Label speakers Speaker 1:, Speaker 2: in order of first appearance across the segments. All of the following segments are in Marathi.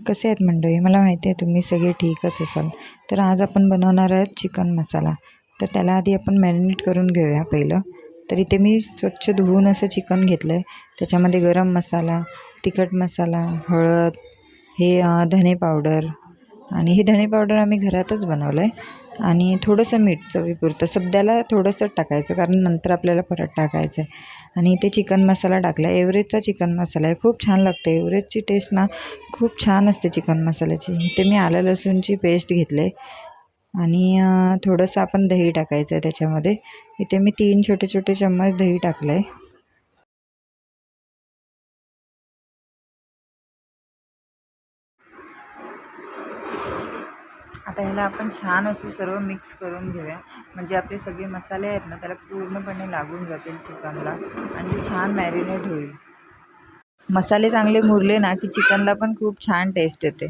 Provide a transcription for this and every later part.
Speaker 1: कसे आहेत मंडळी? मला माहिती आहे तुम्ही सगळे ठीकच असाल. तर आज आपण बनवणार आहोत चिकन मसाला. तर त्याला आधी आपण मॅरिनेट करून घेऊया पहिलं. तर इथे मी स्वच्छ धुवून असं चिकन घेतलं आहे. त्याच्यामध्ये गरम मसाला, तिखट मसाला, हळद, हे धने पावडर, आणि हे धने पावडर आम्ही घरातच बनवलं आहे. आणि थोडंसं मीठ चवीपुरतं, सध्याला थोडंसं टाकायचं कारण नंतर आपल्याला परत टाकायचं आहे. आणि इथे चिकन मसाला टाकला आहे. एव्हरेजचा चिकन मसाला आहे, खूप छान लागते. एव्हरेजची टेस्ट ना खूप छान असते चिकन मसाल्याची. इथे मी आलं लसूणची पेस्ट घेतले आणि थोडंसं आपण दही टाकायचं आहे त्याच्यामध्ये. इथे मी 3 छोटे छोटे चम्मच दही टाकलं आहे. आता ह्याला आपण छान असे सर्व मिक्स करून घेऊया, म्हणजे आपले सगळे मसाले आहेत ना त्याला पूर्णपणे लागून जातील चिकनला आणि ते छान मॅरिनेट होईल. मसाले चांगले मुरले ना की चिकनला पण खूप छान टेस्ट येते.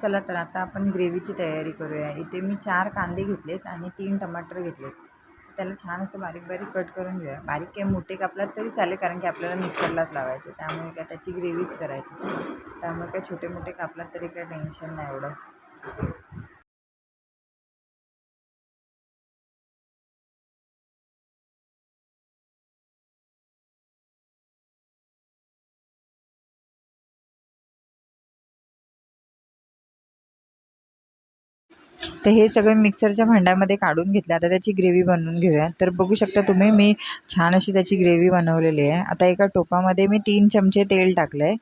Speaker 1: चला तर आता आपण ग्रेव्हीची तयारी करूया. इथे मी 4 कांदे घेतलेत आणि 3 टमाटर घेतलेत. त्याला छान असं बारीक बारीक कट करून घेऊया. बारीक काय मोठे कापलात तरी चालेल कारण की आपल्याला मिक्सरलाच लावायचे, त्यामुळे काय त्याची ग्रेव्हीच करायची. त्यामुळे काय छोटे मोठे कापलात तरी काय टेन्शन नाही एवढं. तर हे सगळं मिक्सरच्या भांड्यामध्ये काढून घेतलं. आता त्याची ग्रेव्ही बनवून घेऊया. तर बघू शकता तुम्ही मी छान अशी त्याची ग्रेव्ही बनवलेली आहे. आता एका टोपामध्ये मी 3 चमचे तेल टाकलं आहे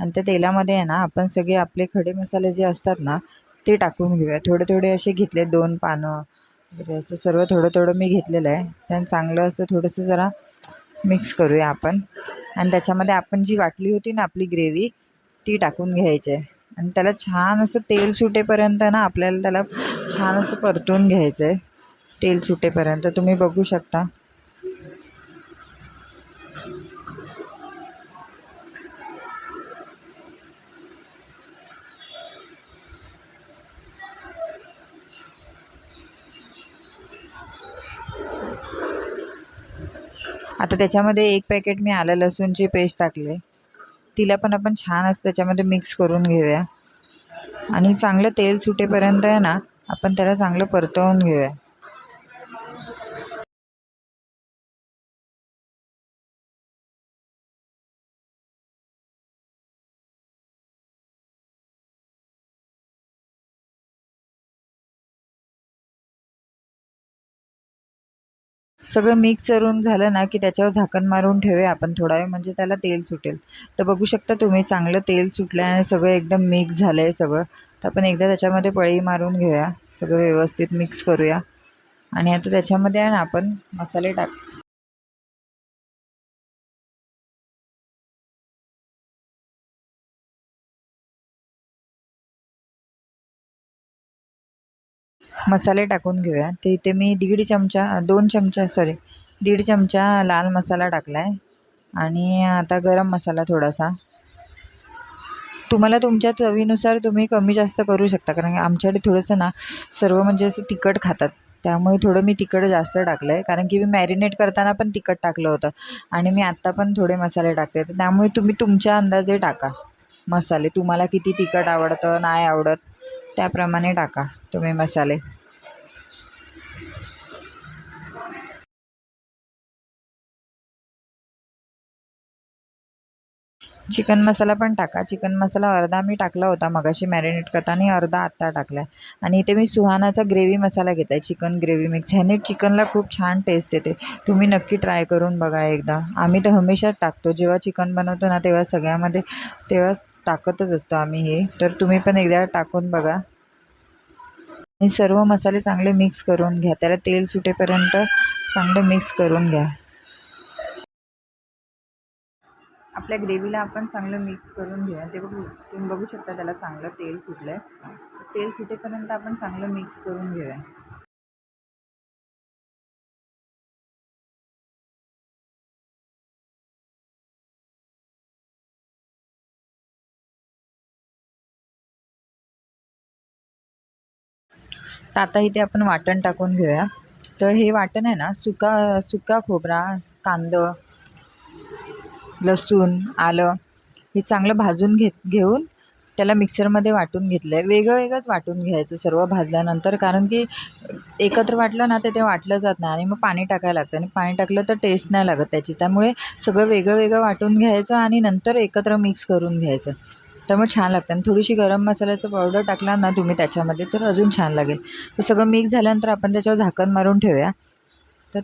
Speaker 1: आणि त्या तेलामध्ये आहे ना आपण सगळे आपले खडे मसाले जे असतात ना ते टाकून घेऊया. थोडे थोडे असे घेतले, 2 पानं वगैरे असं सर्व थोडं थोडं मी घेतलेलं आहे. त्यानं चांगलं असं थोडंसं जरा मिक्स करूया आपण. आणि त्याच्यामध्ये आपण जी वाटली होती ना आपली ग्रेव्ही ती टाकून घ्यायची आहे आणि त्याला छान असं तेल सुटेपर्यंत ना आपल्याला त्याला छान असं परतून घ्यायचं आहे. तेल सुटेपर्यंत तुम्ही बघू शकता. आता त्याच्यामध्ये 1 पॅकेट मी आलं लसूणची पेस्ट टाकले. तिला पण आपण छान असं त्याच्यामध्ये मिक्स करून घेऊया आणि चांगलं तेल सुटेपर्यंत आहे ना आपण त्याला चांगलं परतवून घेऊया. सगळं मिक्स करून झालं ना की त्याच्यावर झाकण मारून ठेवूया आपण थोडा वेळ, म्हणजे त्याला तेल सुटेल. तर बघू शकता तुम्ही चांगलं तेल सुटलं आहे आणि सगळं एकदम मिक्स झालं आहे सगळं. तर आपण एकदा त्याच्यामध्ये पळी मारून घेऊया, सगळं व्यवस्थित मिक्स करूया. आणि आता त्याच्यामध्ये आहे ना आपण मसाले मसाले टाकून घेऊया. तर इथे मी 1.5 चमचा लाल मसाला टाकला आहे आणि आता गरम मसाला थोडासा. तुम्हाला तुमच्या चवीनुसार तुम्ही कमी जास्त करू शकता, कारण आमच्याकडे थोडंसं ना सर्व म्हणजे असं तिखट खातात, त्यामुळे थोडं मी तिखट जास्त टाकलं आहे. कारण की मी मॅरिनेट करताना पण तिखट टाकलं होतं आणि मी आत्ता पण थोडे मसाले टाकले. तर त्यामुळे तुम्ही तुमच्या अंदाजे टाका मसाले. तुम्हाला किती तिखट आवडतं नाही आवडत त्याप्रमाणे टाका तुम्ही मसाले. चिकन मसाला पण टाका. चिकन मसाला अर्धा मी टाकला होता मगाशी मॅरिनेट करताना आणि अर्धा आत्ता टाकला आहे. आणि इथे मी सुहानाचा ग्रेव्ही मसाला घेतला आहे, चिकन ग्रेव्ही मिक्स. ह्याने चिकनला खूप छान टेस्ट येते. तुम्ही नक्की ट्राय करून बघा एकदा. आम्ही तर हमेशाच टाकतो जेव्हा चिकन बनवतो ना तेव्हा सगळ्यामध्ये तेव्हा टाकतच असतो आम्ही हे. तर तुम्ही पण एकदा टाकून बघा आणि सर्व मसाले चांगले मिक्स करून घ्या. त्याला तेल सुटेपर्यंत चांगले मिक्स करून घ्या. आपल्या ग्रेव्हीला आपण चांगलं मिक्स करून घेऊया. ते तुम्ही बघू शकता त्याला चांगलं तेल सुटलं आहे. तेल सुटेपर्यंत आपण चांगलं मिक्स करून घेऊया. तर आता इथे आपण वाटण टाकून घेऊया. तर हे वाटण आहे ना सुका सुका खोबरा, कांदा लसूण, आलं हे चांगलं भाजून घेऊन त्याला मिक्सरमध्ये वाटून घेतलं आहे. वेगळं वेगळंच वाटून घ्यायचं सर्व भाजल्यानंतर, कारण की एकत्र वाटलं ना तर ते वाटलं जात नाही आणि मग पाणी टाकायला लागतं आणि पाणी टाकलं तर टेस्ट नाही लागत त्याची. त्यामुळे सगळं वेगळं वेगळं वाटून घ्यायचं आणि नंतर एकत्र मिक्स करून घ्यायचं. त्यामुळे छान लागतं आणि थोडीशी गरम मसाल्याचा पावडर टाकला ना तुम्ही त्याच्यामध्ये तर अजून छान लागेल. तर सगळं मिक्स झाल्यानंतर आपण त्याच्यावर झाकण मारून ठेवूया. तर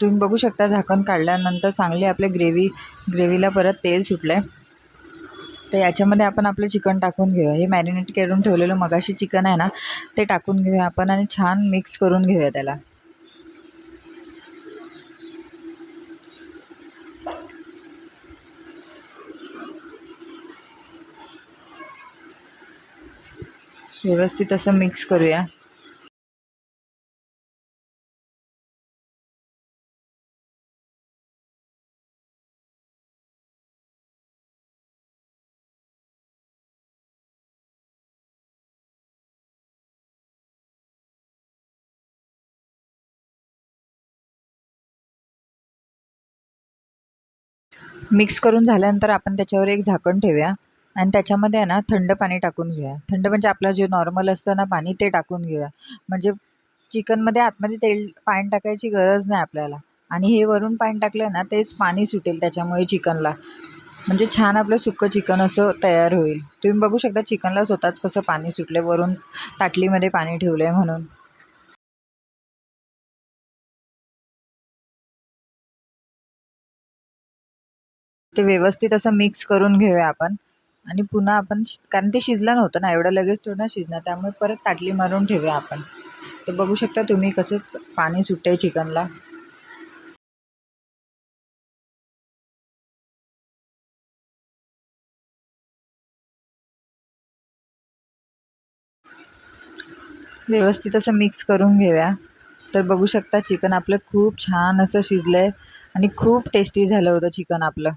Speaker 1: तुम्ही बघू शकता झाकण काढल्यानंतर चांगली आपल्या ग्रेव्हीला परत तेल सुटलं आहे. तर याच्यामध्ये आपण आपलं चिकन टाकून घेऊया. हे मॅरिनेट करून ठेवलेलं मगाशी चिकन आहे ना ते टाकून घेऊया आपण आणि छान मिक्स करून घेऊया त्याला. व्यवस्थित असं मिक्स करूया. मिक्स करून झाल्यानंतर आपण त्याच्यावर एक झाकण ठेवूया आणि त्याच्यामध्ये आहे ना थंड पाणी टाकून घेऊया. थंड म्हणजे आपलं जे नॉर्मल असतं ना पाणी ते टाकून घेऊया. म्हणजे चिकनमध्ये आतमध्ये पाणी टाकायची गरज नाही आपल्याला आणि हे वरून पाणी टाकलं ना तेच पाणी सुटेल त्याच्यामुळे चिकनला. म्हणजे छान आपलं सुक्कं चिकन असं तयार होईल. तुम्ही बघू शकता चिकनला स्वतःच कसं पाणी सुटलं वरून ताटलीमध्ये पाणी ठेवलं आहे म्हणून. ते व्यवस्थित असं मिक्स करून घेऊया आपण आणि पुन्हा आपण कारण ते शिजलं नव्हतं ना एवढं लगेच थोडं शिजणार, त्यामुळे परत ताटली मारून ठेवूया आपण. तर बघू शकता तुम्ही कसं पाणी सुटतंय चिकनला. व्यवस्थित असं मिक्स करून घेऊया. तर बघू शकता चिकन आपलं खूप छान असं शिजलं आहे आणि खूप टेस्टी झालं होतं चिकन आपलं.